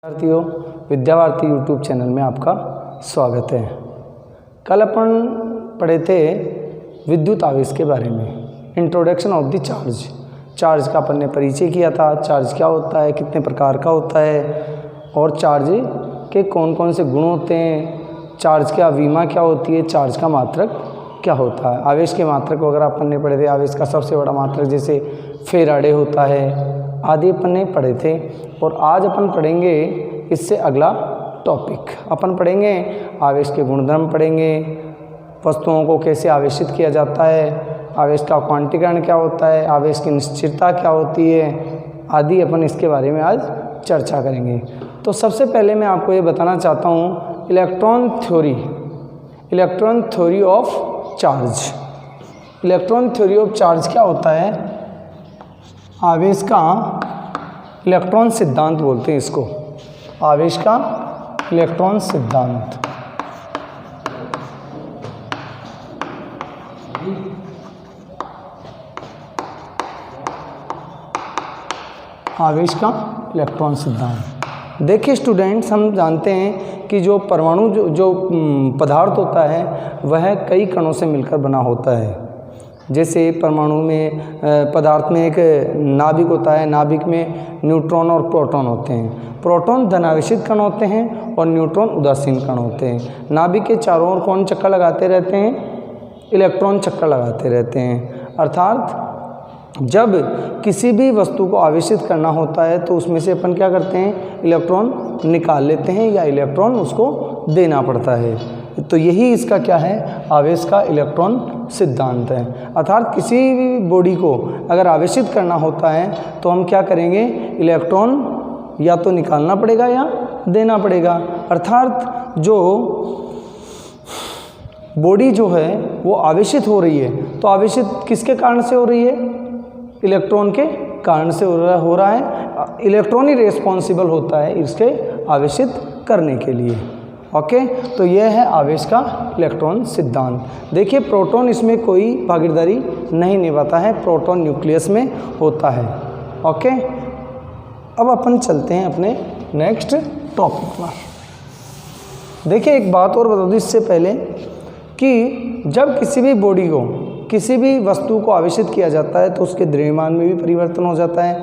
विद्यार्थियों, विद्यावार्ती YouTube channel में आपका स्वागत है। कल अपन पढ़े थे विद्युत आवेश के बारे में, introduction of the charge. Charge का अपन ने परिचय किया था, चार्ज क्या होता है, कितने प्रकार का होता है और चार्ज के कौन कौन से गुण होते हैं, चार्ज की अवीमा क्या होती है, चार्ज का मात्रक क्या होता है। आवेश के मात्रक वगैरह अपन ने पढ़े थे। आवेश का सबसे बड़ा मात्रक जैसे फेराडे होता है आदि अपन ने पढ़े थे। और आज अपन पढ़ेंगे इससे अगला टॉपिक, अपन पढ़ेंगे आवेश के गुणधर्म पढ़ेंगे, वस्तुओं को कैसे आवेशित किया जाता है, आवेश का क्वांटीकरण क्या होता है, आवेश की निश्चितता क्या होती है आदि अपन इसके बारे में आज चर्चा करेंगे। तो सबसे पहले मैं आपको ये बताना चाहता हूँ electron theory of charge. Electron theory of charge क्या होता है? आवेश का इलेक्ट्रॉन सिद्धांत बोलते हैं इसको, आवेश का इलेक्ट्रॉन सिद्धांत। आवेश का इलेक्ट्रॉन सिद्धांत। देखिए स्टूडेंट्स, हम जानते हैं कि जो परमाणु जो पदार्थ होता है वह कई कणों से मिलकर बना होता है। जैसे परमाणु में पदार्थ में एक नाभिक होता है, नाभिक में न्यूट्रॉन और प्रोटॉन होते हैं। प्रोटॉन धनावेशित कण होते हैं और न्यूट्रॉन उदासीन कण होते हैं। नाभिक के चारों ओर कौन चक्कर लगाते रहते हैं? इलेक्ट्रॉन चक्कर लगाते रहते हैं। अर्थात जब किसी भी वस्तु को आवेशित करना होता है तो उसमें से अपन क्या करते हैं? इलेक्ट्रॉन निकाल लेते हैं या इलेक्ट्रॉन उसको देना पड़ता है। तो यही इसका क्या है? आवेश का इलेक्ट्रॉन सिद्धांत है। अर्थात किसी भी बॉडी को अगर आवेशित करना होता है तो हम क्या करेंगे? इलेक्ट्रॉन या तो निकालना पड़ेगा या देना पड़ेगा। अर्थात जो बॉडी जो है वो आवेशित हो रही है तो आवेशित किसके कारण से हो रही है? इलेक्ट्रॉन के कारण से हो रहा है। इलेक्ट्रॉन ही रिस्पॉन्सिबल होता है इसके आवेशित करने के लिए। ओके, तो यह है आवेश का इलेक्ट्रॉन सिद्धांत। देखिए प्रोटॉन इसमें कोई भागीदारी नहीं निभाता है, प्रोटॉन न्यूक्लियस में होता है। ओके, अब अपन चलते हैं अपने नेक्स्ट टॉपिक पर। देखिए एक बात और बता दूँ इससे पहले कि जब किसी भी बॉडी को, किसी भी वस्तु को आवेशित किया जाता है तो उसके द्रव्यमान में भी परिवर्तन हो जाता है।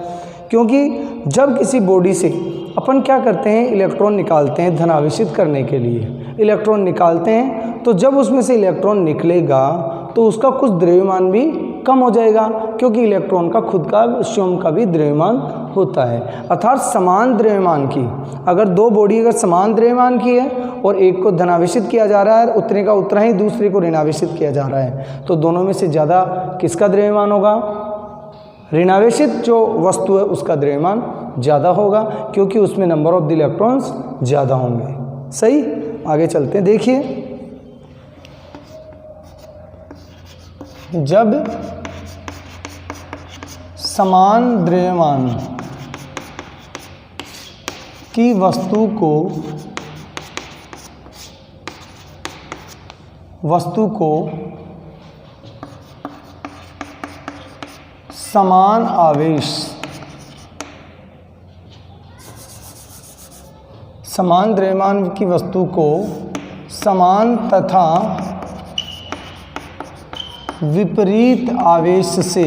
क्योंकि जब किसी बॉडी से अपन क्या करते हैं? इलेक्ट्रॉन निकालते हैं धनावेशित करने के लिए। इलेक्ट्रॉन निकालते हैं तो जब उसमें से इलेक्ट्रॉन निकलेगा तो उसका कुछ द्रव्यमान भी कम हो जाएगा, क्योंकि इलेक्ट्रॉन का खुद का स्वयं का भी द्रव्यमान होता है। अर्थात समान द्रव्यमान की, अगर दो बॉडी अगर समान द्रव्यमान की है और एक को धनावेशित किया जा रहा है उतने का उतना ही दूसरे को ऋणावेशित किया जा रहा है, तो दोनों में से ज़्यादा किसका द्रव्यमान होगा? ऋणावेशित जो वस्तु है उसका द्रव्यमान ज़्यादा होगा, क्योंकि उसमें नंबर ऑफ द इलेक्ट्रॉन्स ज़्यादा होंगे। सही, आगे चलते हैं। देखिए जब समान द्रव्यमान की वस्तु को समान आवेश, समान द्रव्यमान की वस्तु को समान तथा विपरीत आवेश से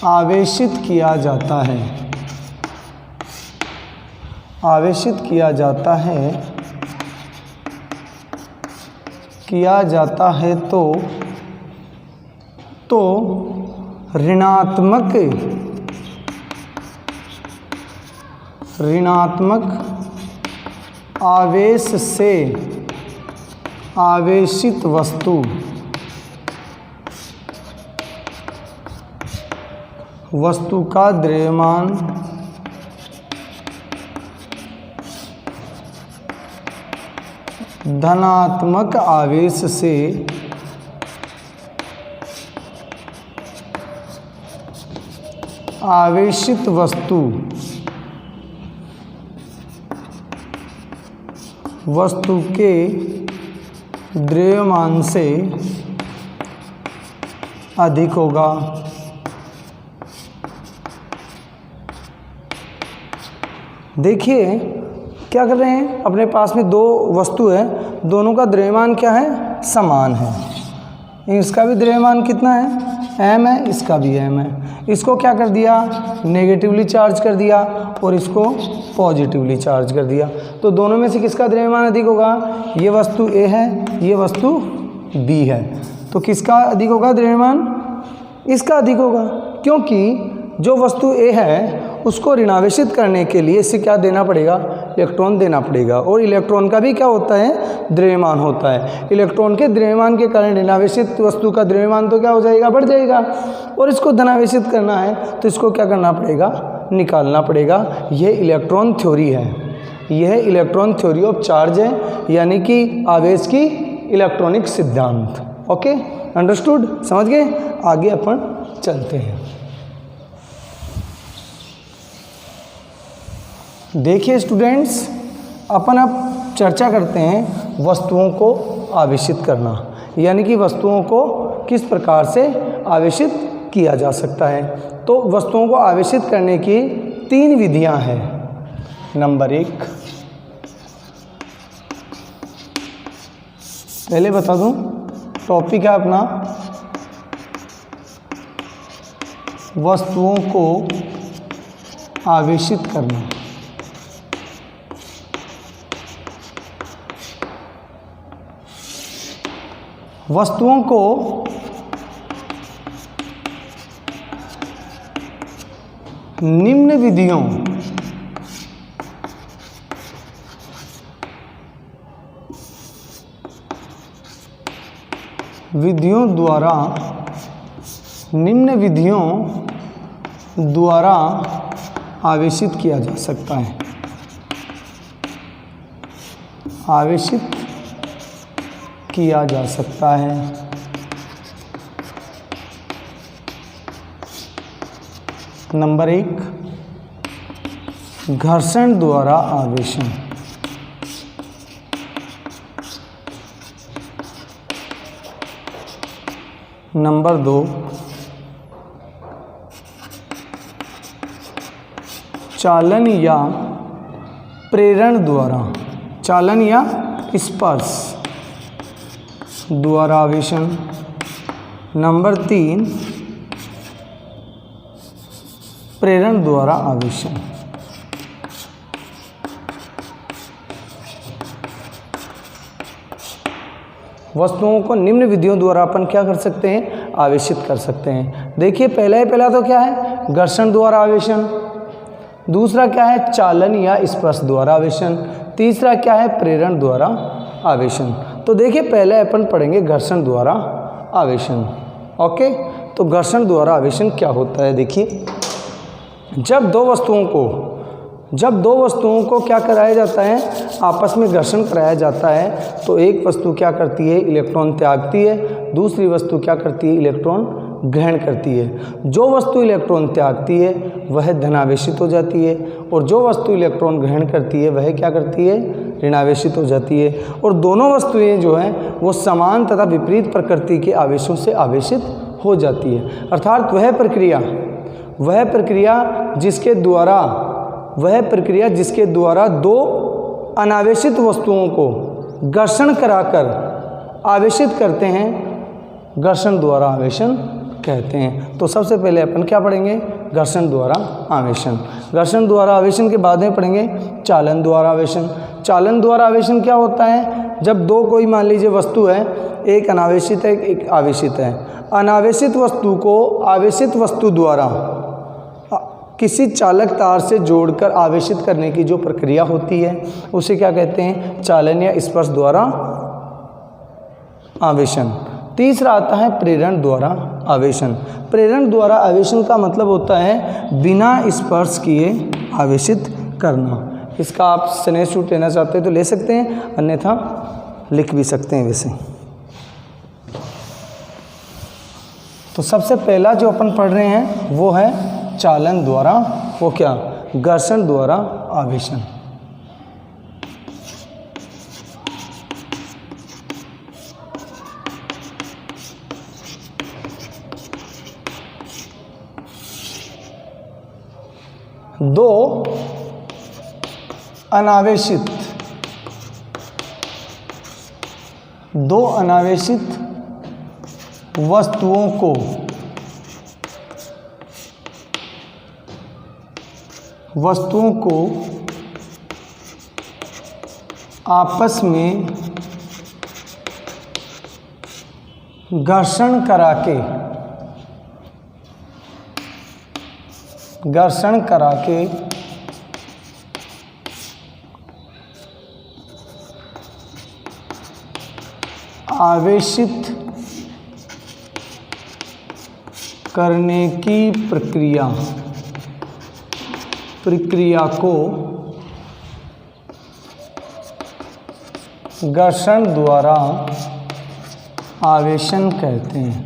आवेशित किया जाता है, आवेशित किया जाता है तो ऋणात्मक आवेश से आवेशित वस्तु का द्रव्यमान धनात्मक आवेश से आवेशित वस्तु के द्रव्यमान से अधिक होगा। देखिए क्या कर रहे हैं, अपने पास में दो वस्तु है, दोनों का द्रव्यमान क्या है, समान है। इसका भी द्रव्यमान कितना है, m है, इसका भी m है। इसको क्या कर दिया, नेगेटिवली चार्ज कर दिया और इसको पॉजिटिवली चार्ज कर दिया। तो दोनों में से किसका द्रव्यमान अधिक होगा, ये वस्तु A है, ये वस्तु B है, तो किसका अधिक होगा द्रव्यमान, इसका अधिक होगा, क्योंकि जो वस्तु A है उसको ऋणावेशित करने के लिए इसे क्या देना पड़ेगा, इलेक्ट्रॉन देना पड़ेगा। और इलेक्ट्रॉन का भी क्या होता है, द्रव्यमान होता है। इलेक्ट्रॉन के द्रव्यमान के कारण ऋणावेशित वस्तु का द्रव्यमान तो क्या हो जाएगा, बढ़ जाएगा। और इसको धनावेशित करना है तो इसको क्या करना पड़ेगा, निकालना पड़ेगा। यह इलेक्ट्रॉन थ्योरी है, यह इलेक्ट्रॉन थ्योरी ऑफ चार्ज है, यानी कि आवेश की इलेक्ट्रॉनिक सिद्धांत। ओके, अंडरस्टूड, समझ गए। आगे अपन चलते हैं। देखिए स्टूडेंट्स, अपन अब चर्चा करते हैं वस्तुओं को आवेशित करना, यानी कि वस्तुओं को किस प्रकार से आवेशित किया जा सकता है। तो वस्तुओं को आवेशित करने की 3 विधियां हैं। नंबर 1, पहले बता दूं, टॉपिक है अपना वस्तुओं को आवेशित करना। वस्तुओं को निम्न विधियों द्वारा आवेशित किया जा सकता है। आवेशित किया जा सकता है। नंबर 1, घर्षण द्वारा आवेशन। नंबर 2, चालन या प्रेरण द्वारा, चालन या स्पर्श द्वारा आवेशन। नंबर 3, प्रेरण द्वारा आवेशन। वस्तुओं को निम्न विधियों द्वारा अपन क्या कर सकते हैं, आवेशित कर सकते हैं। देखिए पहला तो क्या है, घर्षण द्वारा आवेशन। दूसरा क्या है, चालन या स्पर्श द्वारा आवेशन। तीसरा क्या है, प्रेरण द्वारा आवेशन। तो देखिए पहले अपन पढ़ेंगे घर्षण द्वारा आवेशन। ओके, तो घर्षण द्वारा आवेशन क्या होता है। देखिए जब दो वस्तुओं को क्या कराया जाता है, आपस में घर्षण कराया जाता है, तो एक वस्तु क्या करती है, इलेक्ट्रॉन त्यागती है, दूसरी वस्तु क्या करती है, इलेक्ट्रॉन ग्रहण करती है। जो वस्तु इलेक्ट्रॉन त्यागती है वह धनावेशित हो जाती है, और जो वस्तु इलेक्ट्रॉन ग्रहण करती है वह क्या करती है, ऋणावेशित हो जाती है। और दोनों वस्तुएं जो हैं वो समान तथा विपरीत प्रकृति के आवेशों से आवेशित हो जाती है। अर्थात वह प्रक्रिया जिसके द्वारा दो अनावेशित वस्तुओं को घर्षण कराकर आवेशित करते हैं, घर्षण द्वारा आवेशन कहते हैं। तो सबसे पहले अपन क्या पढ़ेंगे, घर्षण द्वारा आवेशन। घर्षण द्वारा आवेशन के बाद में पढ़ेंगे चालन द्वारा आवेशन। चालन द्वारा आवेशन क्या होता है, जब दो कोई मान लीजिए वस्तु है, एक अनावेशित है एक आवेशित है, अनावेशित वस्तु को आवेशित वस्तु द्वारा किसी चालक तार से जोड़कर आवेशित करने की जो प्रक्रिया होती है उसे क्या कहते हैं, चालन या स्पर्श द्वारा आवेशन। तीसरा आता है प्रेरण द्वारा आवेशन। प्रेरण द्वारा आवेशन का मतलब होता है बिना स्पर्श किए आवेशित करना। इसका आप स्नेशूट लेना चाहते हैं तो ले सकते हैं, अन्यथा लिख भी सकते हैं वैसे। तो सबसे पहला जो अपन पढ़ रहे हैं वो है चालन द्वारा, वो क्या, घर्षण द्वारा आवेशन। दो अनावेशित, दो अनावेशित वस्तुओं को आपस में घर्षण करा के आवेशित करने की प्रक्रिया को घर्षण द्वारा आवेशन कहते हैं।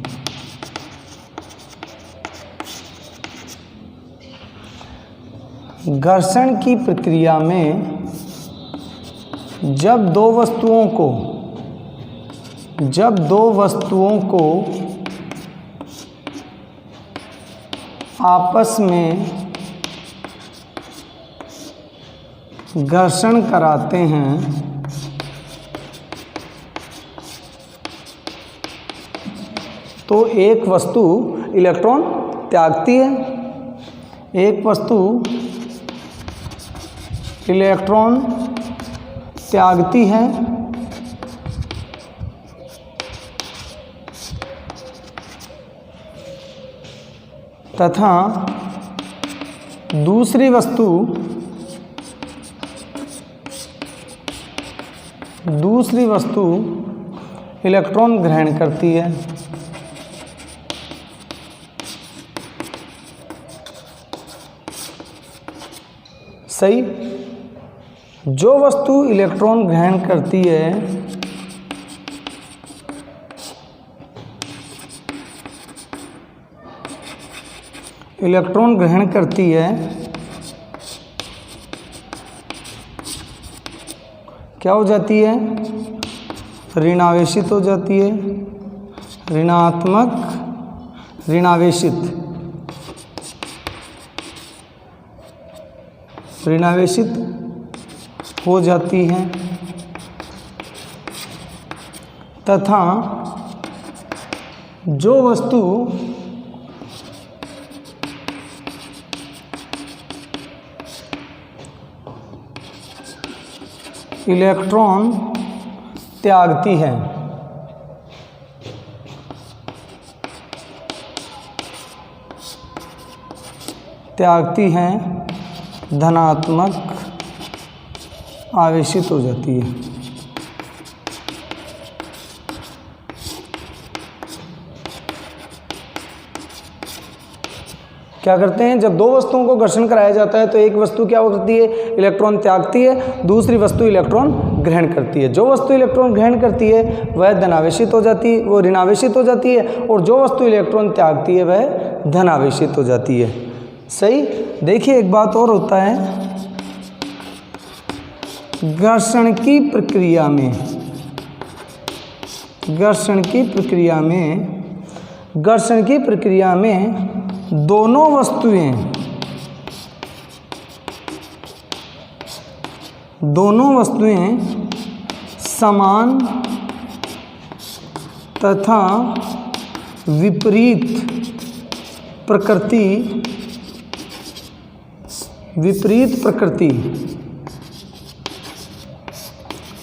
घर्षण की प्रक्रिया में जब दो वस्तुओं को आपस में घर्षण कराते हैं तो एक वस्तु इलेक्ट्रॉन त्यागती है, एक वस्तु इलेक्ट्रॉन त्यागती है तथा दूसरी वस्तु इलेक्ट्रॉन ग्रहण करती है। सही। जो वस्तु इलेक्ट्रॉन ग्रहण करती है क्या हो जाती है? ऋणावेशित हो जाती है, ऋणावेशित हो जाती है तथा जो वस्तु इलेक्ट्रॉन त्यागती है धनात्मक आवेशित हो जाती है। क्या करते हैं? जब दो वस्तुओं को घर्षण कराया जाता है तो एक वस्तु क्या करती है? इलेक्ट्रॉन त्यागती है, दूसरी वस्तु इलेक्ट्रॉन ग्रहण करती है। जो वस्तु इलेक्ट्रॉन ग्रहण करती है वह धनावेशित हो जाती है, वो ऋणावेशित हो जाती है, और जो वस्तु इलेक्ट्रॉन त्यागती है वह धनावेशित हो जाती है। सही। देखिए एक बात और होता है, घर्षण की प्रक्रिया में दोनों वस्तुएं समान तथा विपरीत प्रकृति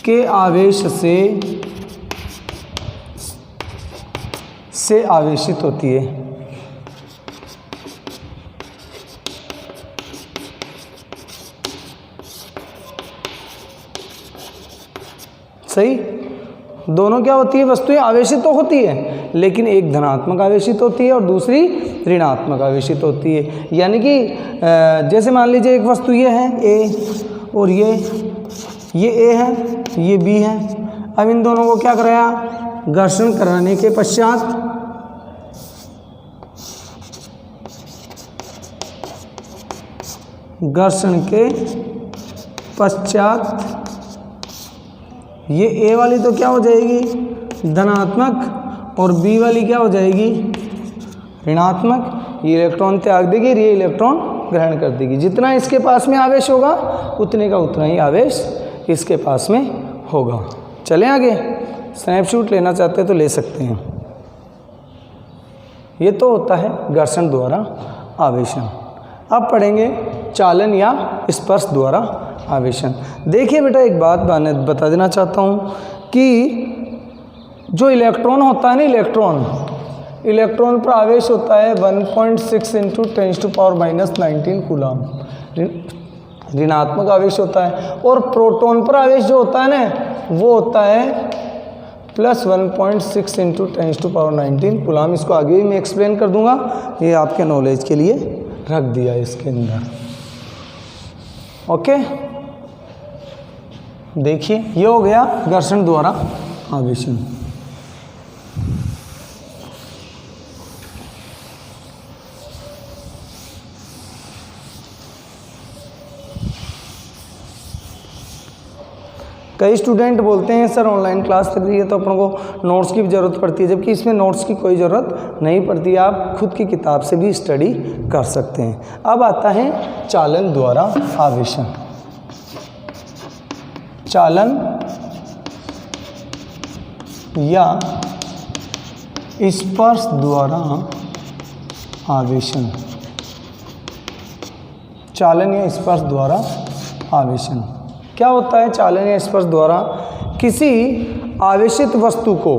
के आवेश से आवेशित होती है। सही। दोनों क्या होती है? वस्तुएं आवेशित तो होती है लेकिन एक धनात्मक आवेशित होती है और दूसरी ऋणात्मक आवेशित होती है। यानी कि जैसे मान लीजिए एक वस्तु ये है ए और ये ए है, ये बी है। अब इन दोनों को क्या कराया? घर्षण कराने के पश्चात ये ए वाली तो क्या हो जाएगी? धनात्मक, और बी वाली क्या हो जाएगी? ऋणात्मक। ये इलेक्ट्रॉन त्याग देगी, ये इलेक्ट्रॉन ग्रहण कर देगी। जितना इसके पास में आवेश होगा उतने का उतना ही आवेश इसके पास में होगा। चलें आगे, स्नैपशॉट लेना चाहते हैं तो ले सकते हैं। ये तो होता है घर्षण द्वारा आवेशन। अब पढ़ेंगे चालन या स्पर्श द्वारा आवेशन। देखिए बेटा, एक बात बता देना चाहता हूँ कि जो इलेक्ट्रॉन होता है ना, इलेक्ट्रॉन पर आवेश होता है 1.6 इंटू 10⁻⁻19 कूलम, ऋणात्मक आवेश होता है। और प्रोटॉन पर आवेश जो होता है ना वो होता है +1.6 इंटू 10⁻19 कूलम। इसको आगे भी मैं एक्सप्लेन कर दूंगा, ये आपके नॉलेज के लिए रख दिया है इसके अंदर। ओके, देखिए ये हो गया घर्षण द्वारा आवेशन। कई स्टूडेंट बोलते हैं सर ऑनलाइन क्लास लग रही है तो अपन को नोट्स की भी ज़रूरत पड़ती है, जबकि इसमें नोट्स की कोई ज़रूरत नहीं पड़ती, आप खुद की किताब से भी स्टडी कर सकते हैं। अब आता है चालन द्वारा आवेशन। चालन या स्पर्श द्वारा आवेशन। चालन या स्पर्श द्वारा आवेशन क्या होता है? चालन या स्पर्श द्वारा किसी आवेशित वस्तु को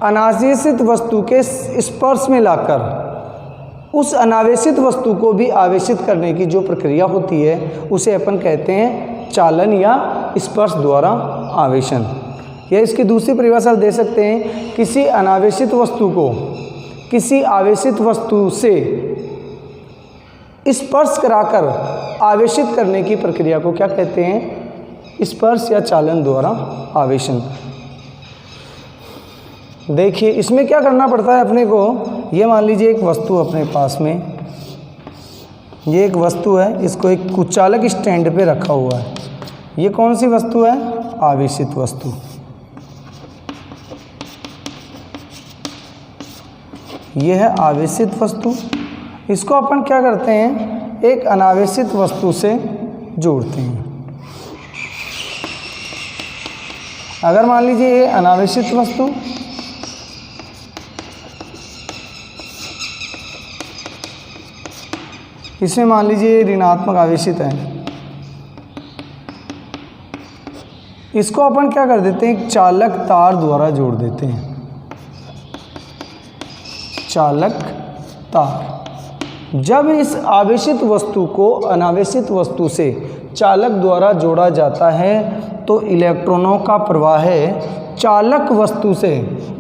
अनावेशित वस्तु के स्पर्श में लाकर उस अनावेशित वस्तु को भी आवेशित करने की जो प्रक्रिया होती है उसे अपन कहते हैं चालन या स्पर्श द्वारा आवेशन। या इसकी दूसरी परिभाषा दे सकते हैं, किसी अनावेशित वस्तु को किसी आवेशित वस्तु से स्पर्श कराकर आवेशित करने की प्रक्रिया को क्या कहते हैं? स्पर्श या चालन द्वारा आवेशन। देखिए इसमें क्या करना पड़ता है अपने को। ये मान लीजिए एक वस्तु अपने पास में, ये एक वस्तु है, इसको एक कुचालक स्टैंड पे रखा हुआ है। ये कौन सी वस्तु है? आवेशित वस्तु। ये है आवेशित वस्तु। इसको अपन क्या करते हैं? एक अनावेशित वस्तु से जोड़ते हैं। अगर मान लीजिए ये अनावेशित वस्तु, इसमें मान लीजिए ऋणात्मक आवेशित है, इसको अपन क्या कर देते हैं? एक चालक तार द्वारा जोड़ देते हैं। चालक तार। जब इस आवेशित वस्तु को अनावेशित वस्तु से चालक द्वारा जोड़ा जाता है तो इलेक्ट्रॉनों का प्रवाह चालक वस्तु से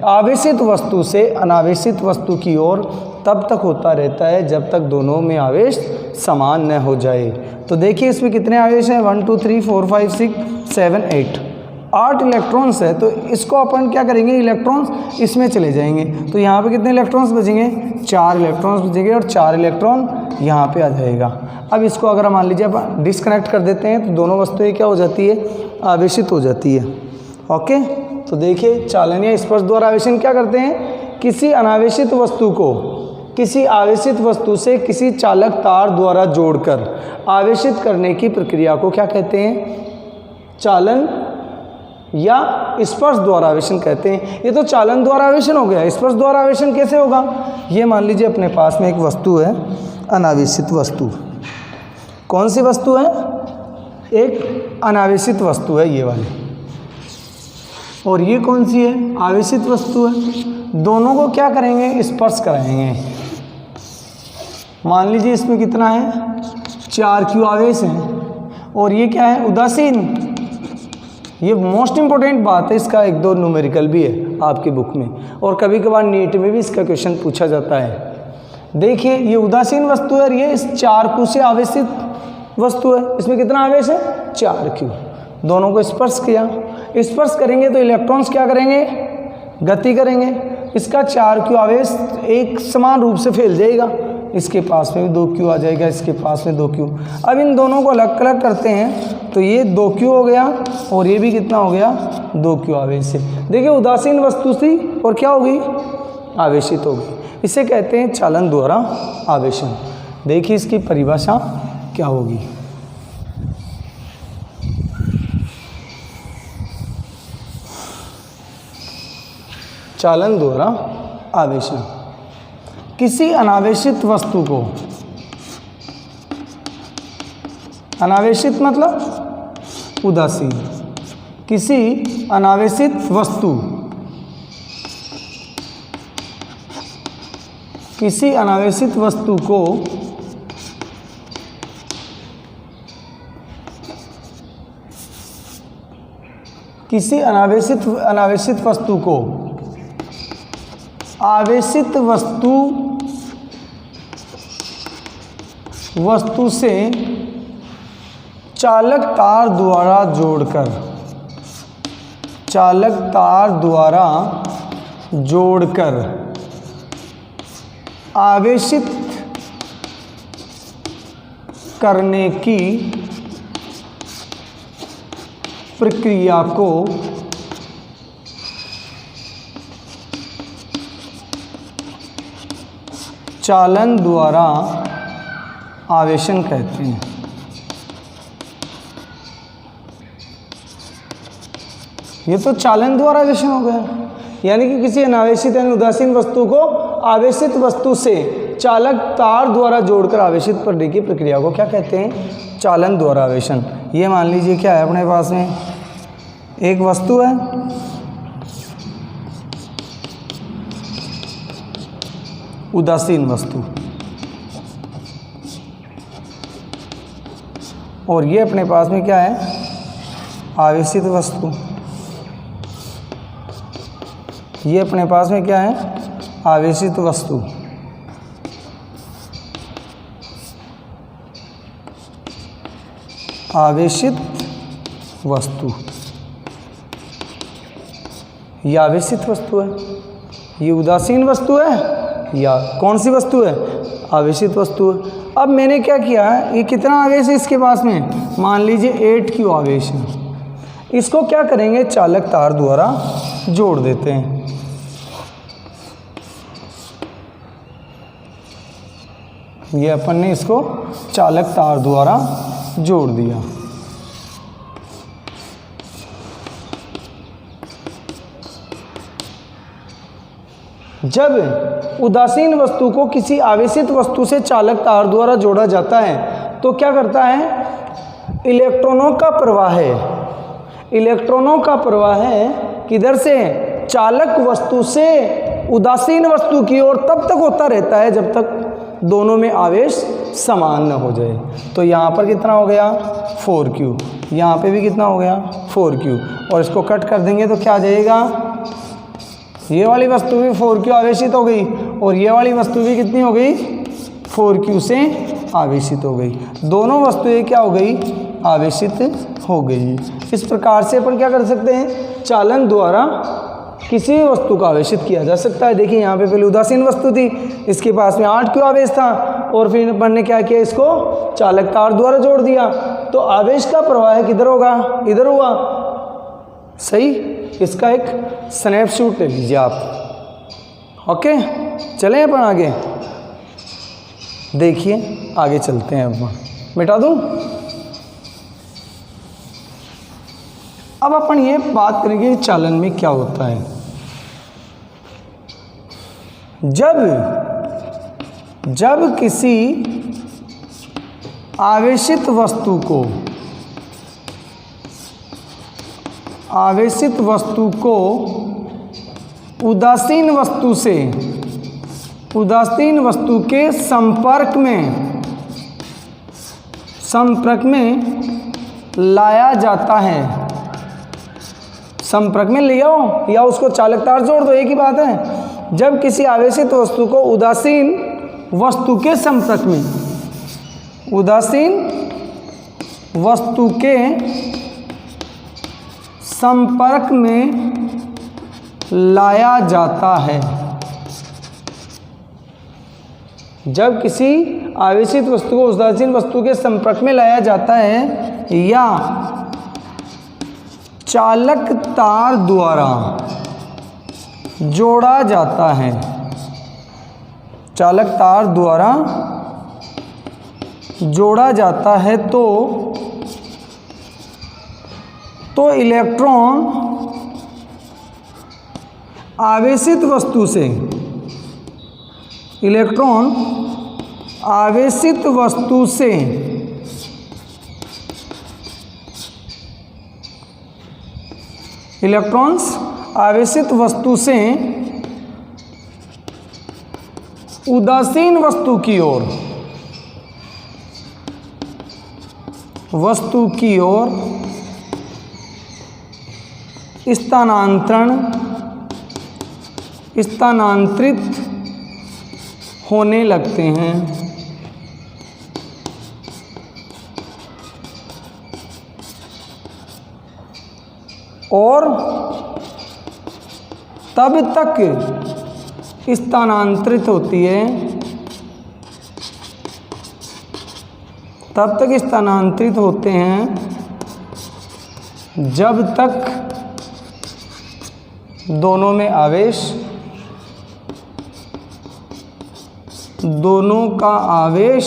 आवेशित वस्तु से अनावेशित वस्तु की ओर तब तक होता रहता है जब तक दोनों में आवेश समान न हो जाए। तो देखिए इसमें कितने आवेश हैं? 1 2 3 4 5 6 7 8 8 इलेक्ट्रॉन्स है। तो इसको अपन क्या करेंगे? इलेक्ट्रॉन्स इसमें चले जाएंगे तो यहाँ पे कितने इलेक्ट्रॉन्स बचेंगे? 4 इलेक्ट्रॉन्स बचेंगे और 4 इलेक्ट्रॉन यहाँ पे आ जाएगा। अब इसको अगर मान लीजिए अपन डिस्कनेक्ट कर देते हैं तो दोनों वस्तुएं क्या हो जाती है? आवेशित हो जाती है। ओके, तो देखिए चालन या स्पर्श द्वारा आवेशन क्या करते हैं? किसी अनावेशित वस्तु को किसी आवेशित वस्तु से किसी चालक तार द्वारा जोड़कर आवेशित करने की प्रक्रिया को क्या कहते हैं? चालन या स्पर्श द्वारा आवेशन कहते हैं। ये तो चालन द्वारा आवेशन हो गया। स्पर्श द्वारा आवेशन कैसे होगा? ये मान लीजिए अपने पास में एक वस्तु है, अनावेशित वस्तु। कौन सी वस्तु है? एक अनावेशित वस्तु है ये वाली। और ये कौन सी है? आवेशित वस्तु है। दोनों को क्या करेंगे? स्पर्श कराएंगे। मान लीजिए इसमें कितना है? 4 Q आवेश हैं और ये क्या है? उदासीन। ये मोस्ट इंपॉर्टेंट बात है, इसका 1 2 न्यूमेरिकल भी है आपकी बुक में और कभी कभार नीट में भी इसका क्वेश्चन पूछा जाता है। देखिए ये उदासीन वस्तु है और ये इस 4 Q से आवेशित वस्तु है। इसमें कितना आवेश है? 4 Q। दोनों को स्पर्श किया। स्पर्श करेंगे तो इलेक्ट्रॉन्स क्या करेंगे? गति करेंगे। इसका 4 Q आवेश एक समान रूप से फैल जाएगा। इसके पास में भी 2 Q आ जाएगा, इसके पास में 2 Q। अब इन दोनों को अलग अलग करते हैं तो ये 2 Q हो गया और ये भी कितना हो गया? 2 Q आवेश से। देखिए उदासीन वस्तु थी और क्या हो गई? आवेशित हो गई। इसे कहते हैं चालन द्वारा आवेशन। देखिए इसकी परिभाषा क्या होगी। चालन द्वारा आवेशन, किसी अनावेशित वस्तु को, अनावेशित मतलब उदासीन, किसी अनावेशित वस्तु, किसी अनावेशित वस्तु को किसी अनावेशित वस्तु को आवेशित वस्तु से चालक तार द्वारा जोड़कर आवेशित करने की प्रक्रिया को चालन द्वारा आवेशन कहते हैं। ये तो चालन द्वारा आवेशन हो गया, यानी कि किसी अनावेशित यानी उदासीन वस्तु को आवेशित वस्तु से चालक तार द्वारा जोड़कर आवेशित करने की प्रक्रिया को क्या कहते हैं? चालन द्वारा आवेशन। ये मान लीजिए क्या है अपने पास में, एक वस्तु है, उदासीन वस्तु, और ये अपने पास में क्या है? आवेशित वस्तु। ये अपने पास में क्या है? आवेशित वस्तु। आवेशित वस्तु, ये आवेशित वस्तु है, ये उदासीन वस्तु है, या कौन सी वस्तु है? आवेशित वस्तु है। अब मैंने क्या किया, ये कितना आवेश है इसके पास में? मान लीजिए 8Q आवेश है। इसको क्या करेंगे? चालक तार द्वारा जोड़ देते हैं। ये अपन ने इसको चालक तार द्वारा जोड़ दिया। जब उदासीन वस्तु को किसी आवेशित वस्तु से चालक तार द्वारा जोड़ा जाता है तो क्या करता है? इलेक्ट्रॉनों का प्रवाह है। इलेक्ट्रॉनों का प्रवाह है किधर से? चालक वस्तु से उदासीन वस्तु की ओर तब तक होता रहता है जब तक दोनों में आवेश समान न हो जाए। तो यहाँ पर कितना हो गया? 4Q। यहाँ पे भी कितना हो गया? 4Q। और इसको कट कर देंगे तो क्या आ जाएगा? ये वाली वस्तु भी 4Q आवेशित हो गई और ये वाली वस्तु भी कितनी हो गई? 4Q से आवेशित हो गई। दोनों वस्तुएं क्या हो गई? आवेशित हो गई। इस प्रकार से अपन क्या कर सकते हैं? चालन द्वारा किसी भी वस्तु को आवेशित किया जा सकता है। देखिए यहाँ पे पहले उदासीन वस्तु थी, इसके पास में 8Q आवेश था और फिर अपन ने क्या किया? इसको चालक तार द्वारा जोड़ दिया। तो आवेश का प्रवाह किधर होगा? इधर हुआ। सही। इसका एक स्नैपशॉट ले लीजिए आप। ओके, चलें अपन आगे। देखिए आगे चलते हैं। अब मिटा दूँ। अब अपन ये बात करेंगे चालन में क्या होता है। जब किसी आवेशित वस्तु को उदासीन वस्तु के संपर्क में लाया जाता है। संपर्क में ले आओ या उसको चालक तार जोड़ दो, एक ही बात है। जब किसी आवेशित वस्तु को उदासीन वस्तु के संपर्क में लाया जाता है। जब किसी आवेशित वस्तु को उदासीन वस्तु के संपर्क में लाया जाता है या चालक तार द्वारा जोड़ा जाता है, चालक तार द्वारा जोड़ा जाता है तो इलेक्ट्रॉन आवेशित वस्तु से इलेक्ट्रॉन्स आवेशित वस्तु से उदासीन वस्तु की ओर स्थानांतरित होने लगते हैं। और तब तक स्थानांतरित होती है, तब तक स्थानांतरित होते हैं जब तक दोनों का आवेश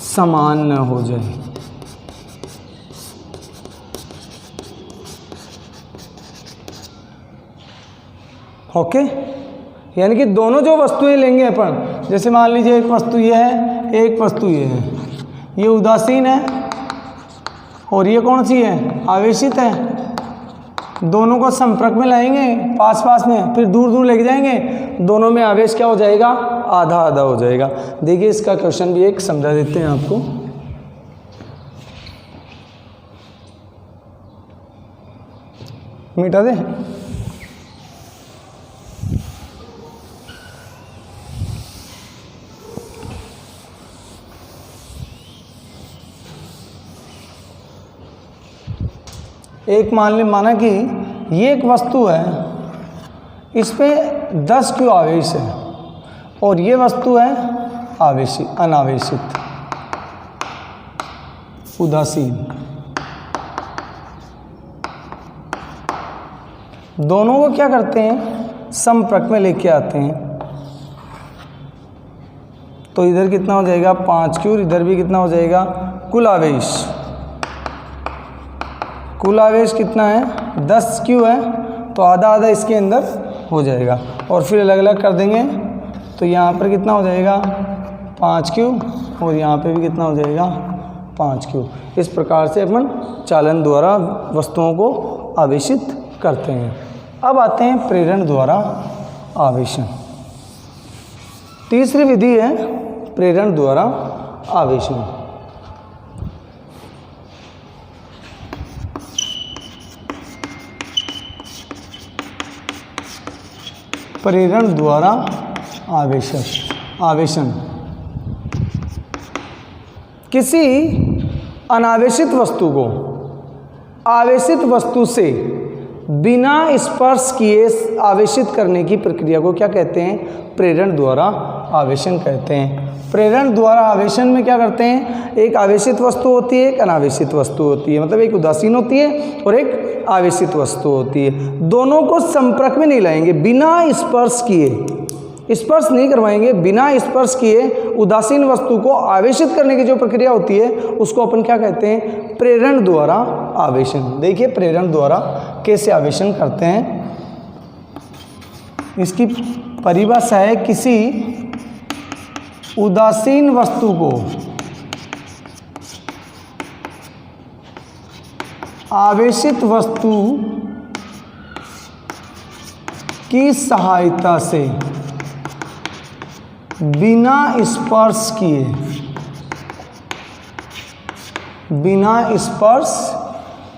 समान न हो जाए। ओके, यानी कि दोनों जो वस्तुएं लेंगे अपन, जैसे मान लीजिए एक वस्तु ये है, एक वस्तु ये है, ये उदासीन है और ये कौन सी है, आवेशित है। दोनों को संपर्क में लाएंगे, पास में, फिर दूर दूर लेके जाएंगे, दोनों में आवेश क्या हो जाएगा, आधा आधा हो जाएगा। देखिए इसका क्वेश्चन भी एक समझा देते हैं आपको। मिटा दे। एक माना कि ये एक वस्तु है, इस पे 10 क्यू आवेश है और ये वस्तु है अनावेशित, उदासीन। दोनों को क्या करते हैं, संपर्क में लेके आते हैं। तो इधर कितना हो जाएगा 5 क्यू, इधर भी कितना हो जाएगा, कुल आवेश कितना है 10 क्यू है, तो आधा आधा इसके अंदर हो जाएगा। और फिर अलग अलग कर देंगे तो यहाँ पर कितना हो जाएगा 5 क्यू और यहाँ पे भी कितना हो जाएगा 5 क्यू। इस प्रकार से अपन चालन द्वारा वस्तुओं को आवेशित करते हैं। अब आते हैं प्रेरण द्वारा आवेशन। तीसरी विधि है प्रेरण द्वारा आवेशन। प्रेरण द्वारा आवेशन किसी अनावेशित वस्तु को आवेशित वस्तु से बिना स्पर्श किए आवेशित करने की प्रक्रिया को क्या कहते हैं, प्रेरण द्वारा आवेशन कहते हैं। प्रेरण द्वारा आवेशन में क्या करते हैं, एक आवेशित वस्तु होती है, एक अनावेशित वस्तु होती है, मतलब एक उदासीन होती है और एक आवेशित वस्तु होती है। दोनों को संपर्क में नहीं लाएंगे, बिना स्पर्श किए, स्पर्श नहीं करवाएंगे, बिना स्पर्श किए उदासीन वस्तु को आवेशित करने की जो प्रक्रिया होती है उसको अपन क्या कहते हैं, प्रेरण द्वारा आवेशन। देखिए प्रेरण द्वारा कैसे आवेशन करते हैं, इसकी परिभाषा है किसी उदासीन वस्तु को आवेशित वस्तु की सहायता से बिना स्पर्श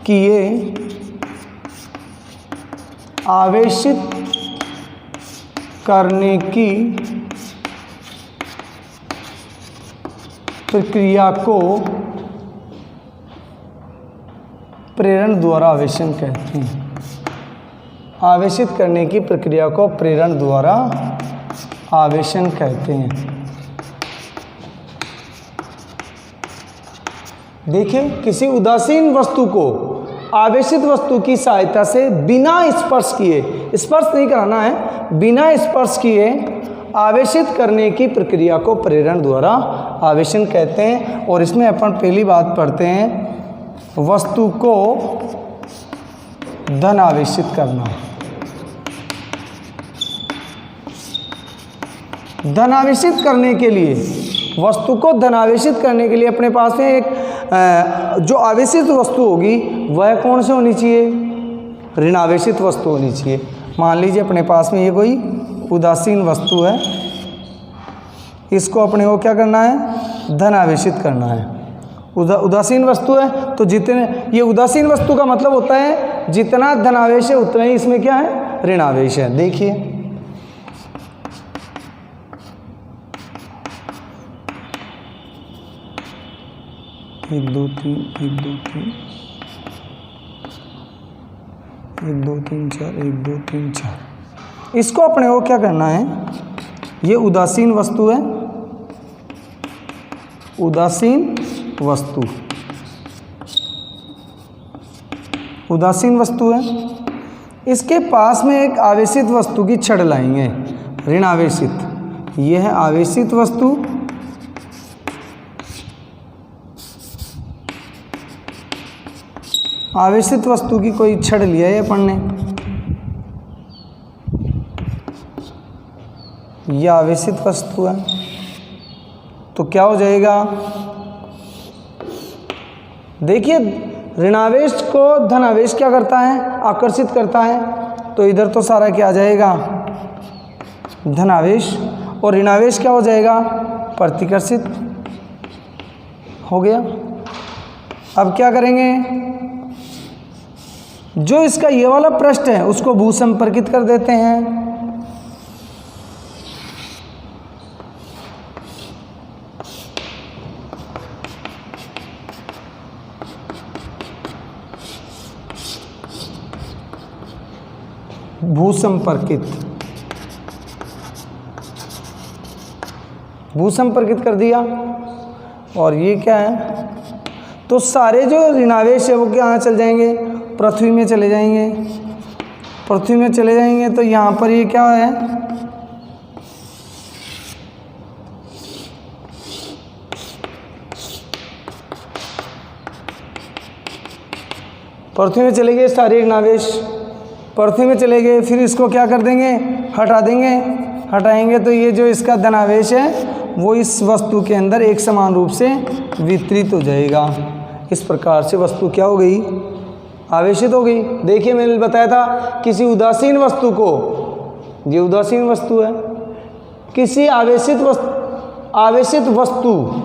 किए आवेशित करने की प्रक्रिया को प्रेरण द्वारा आवेशन कहते हैं। आवेशित करने की प्रक्रिया को प्रेरण द्वारा आवेशन कहते हैं। देखिए किसी उदासीन वस्तु को आवेशित वस्तु की सहायता से बिना स्पर्श किए, स्पर्श नहीं कराना है, बिना स्पर्श किए आवेशित करने की प्रक्रिया को प्रेरण द्वारा आवेशन कहते हैं। और इसमें अपन पहली बात पढ़ते हैं, वस्तु को धन आवेशित करना। धन आवेशित करने के लिए, वस्तु को धन आवेशित करने के लिए अपने पास में एक जो आवेशित वस्तु होगी वह कौन सी होनी चाहिए? ऋण आवेशित वस्तु होनी चाहिए। मान लीजिए अपने पास में ये कोई उदासीन वस्तु है, इसको अपने को क्या करना है? धन आवेशित करना है। उदासीन वस्तु है तो जितने, ये उदासीन वस्तु का मतलब होता है जितना धन आवेश है उतना ही इसमें क्या है? ऋण आवेश है। देखिए एक दो तीन, एक दो तीन, एक दो तीन चार, एक दो तीन चार। इसको अपने को क्या करना है? ये उदासीन वस्तु है, उदासीन वस्तु, उदासीन वस्तु है। इसके पास में एक आवेशित वस्तु की छड़ लाएंगे, ऋण आवेशित। यह है आवेशित वस्तु, आवेशित वस्तु की कोई छड़ लिया है अपन ने, यह आवेशित वस्तु है। तो क्या हो जाएगा? देखिए ऋणावेश को धनावेश क्या करता है? आकर्षित करता है। तो इधर तो सारा क्या आ जाएगा? धनावेश। और ऋणावेश क्या हो जाएगा? प्रतिकर्षित हो गया। अब क्या करेंगे? जो इसका ये वाला पृष्ठ है उसको भूसंपर्कित कर देते हैं। भूसंपर्कित, भूसंपर्कित कर दिया। और ये क्या है? तो सारे जो ऋणावेश है वो क्या चल जाएंगे? पृथ्वी में चले जाएंगे। पृथ्वी में चले जाएंगे तो यहाँ पर ये क्या है? पृथ्वी में चले गए सारे ऋणावेश, पृथ्वी में चले गए। फिर इसको क्या कर देंगे? हटा देंगे। हटाएंगे तो ये जो इसका धनावेश है वो इस वस्तु के अंदर एक समान रूप से वितरित हो जाएगा। इस प्रकार से वस्तु क्या हो गई? आवेशित हो गई। देखिए मैंने बताया था किसी उदासीन वस्तु को, ये उदासीन वस्तु है, किसी आवेशित वस्तु, आवेशित वस्तु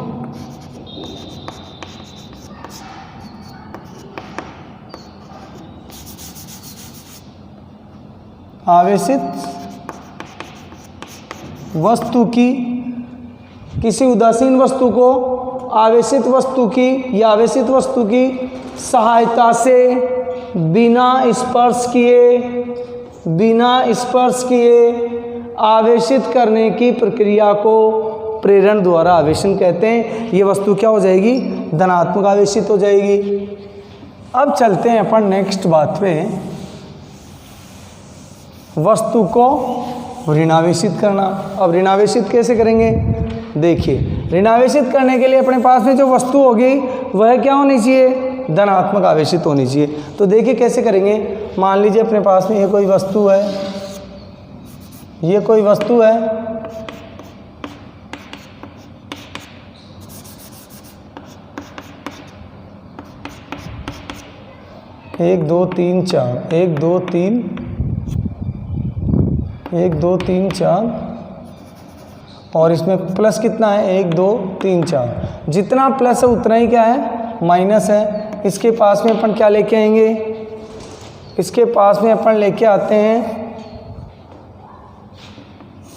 आवेशित वस्तु की, किसी उदासीन वस्तु को आवेशित वस्तु की या आवेशित वस्तु की सहायता से बिना स्पर्श किए आवेशित करने की प्रक्रिया को प्रेरण द्वारा आवेशन कहते हैं। ये वस्तु क्या हो जाएगी? धनात्मक आवेशित हो जाएगी। अब चलते हैं अपन नेक्स्ट बात पे, वस्तु को ऋणावेशित करना। अब ऋणावेशित कैसे करेंगे? देखिए ऋणावेशित करने के लिए अपने पास में जो वस्तु होगी वह क्या होनी चाहिए? धनात्मक आवेशित होनी चाहिए। तो देखिए कैसे करेंगे। मान लीजिए अपने पास में ये कोई वस्तु है, ये कोई वस्तु है, एक दो तीन चार, एक दो तीन, एक दो तीन चार, और इसमें प्लस कितना है? एक दो तीन चार। जितना प्लस है उतना ही क्या है? माइनस है। इसके पास में अपन क्या लेके आएंगे? इसके पास में अपन लेके आते हैं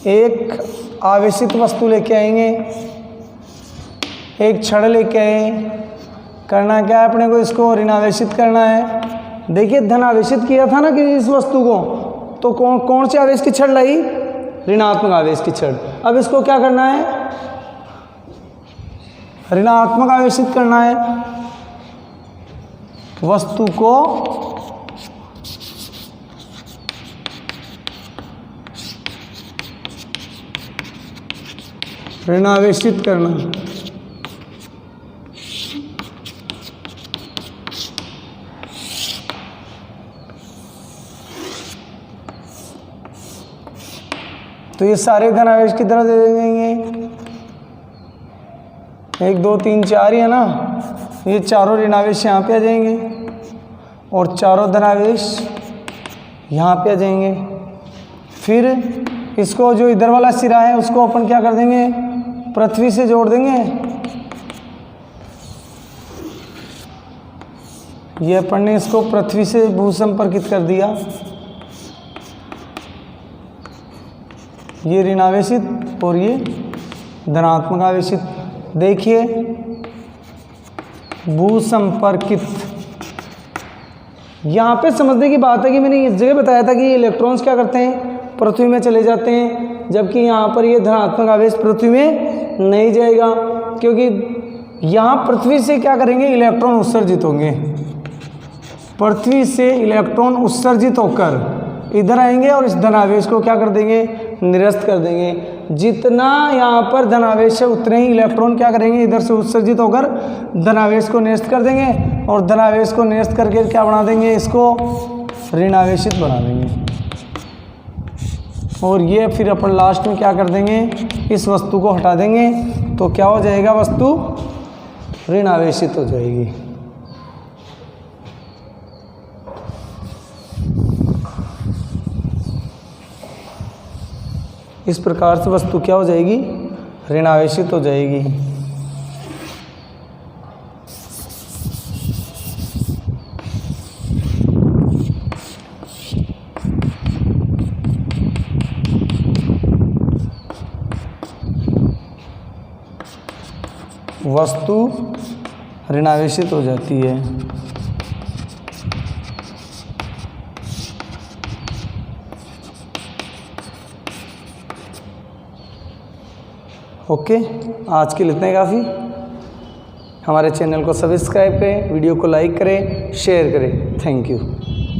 एक आवेशित वस्तु लेके आएंगे, एक छड़ लेके आए। करना क्या है अपने को? इसको ऋणावेशित करना है। देखिए धन आवेशित किया था ना कि इस वस्तु को, तो कौन से आवेश की छड़ लाई? ऋणात्मक आवेश की छड़। अब इसको क्या करना है? ऋणात्मक आवेशित करना है। वस्तु को ऋणावेशित करना। तो ये सारे धनावेश की तरह दे देंगे, 1 2 3 4 ही है ना, ये चारों ऋणावेश यहाँ पे आ जाएंगे और चारों धनावेश यहाँ पे आ जाएंगे। फिर इसको जो इधर वाला सिरा है उसको अपन क्या कर देंगे, पृथ्वी से जोड़ देंगे। ये अपन ने इसको पृथ्वी से भूसंपर्कित कर दिया, ये ऋणावेशित और ये धनात्मक आवेशित। देखिए भूसंपर्कित, यहाँ पे समझने की बात है कि मैंने इस जगह बताया था कि ये इलेक्ट्रॉन्स क्या करते हैं, पृथ्वी में चले जाते हैं, जबकि यहाँ पर ये धनात्मक आवेश पृथ्वी में नहीं जाएगा, क्योंकि यहाँ पृथ्वी से क्या करेंगे, इलेक्ट्रॉन उत्सर्जित होंगे। पृथ्वी से इलेक्ट्रॉन उत्सर्जित होकर इधर आएंगे और इस धनावेश को क्या कर देंगे, निरस्त कर देंगे। जितना यहाँ पर धनावेश है उतने ही इलेक्ट्रॉन क्या करेंगे, इधर से उत्सर्जित होकर धनावेश को निरस्त कर देंगे और धनावेश को निरस्त करके क्या बना देंगे, इसको ऋणावेशित बना देंगे। और ये फिर अपन लास्ट में क्या कर देंगे, इस वस्तु को हटा देंगे तो क्या हो जाएगा, वस्तु ऋणावेशित हो जाएगी। इस प्रकार से वस्तु क्या हो जाएगी, ऋणावेशित हो जाएगी। वस्तु ऋणावेशित हो जाती है। ओके, आज के लिए इतना ही काफ़ी। हमारे चैनल को सब्सक्राइब करें, वीडियो को लाइक करें, शेयर करें। Thank you.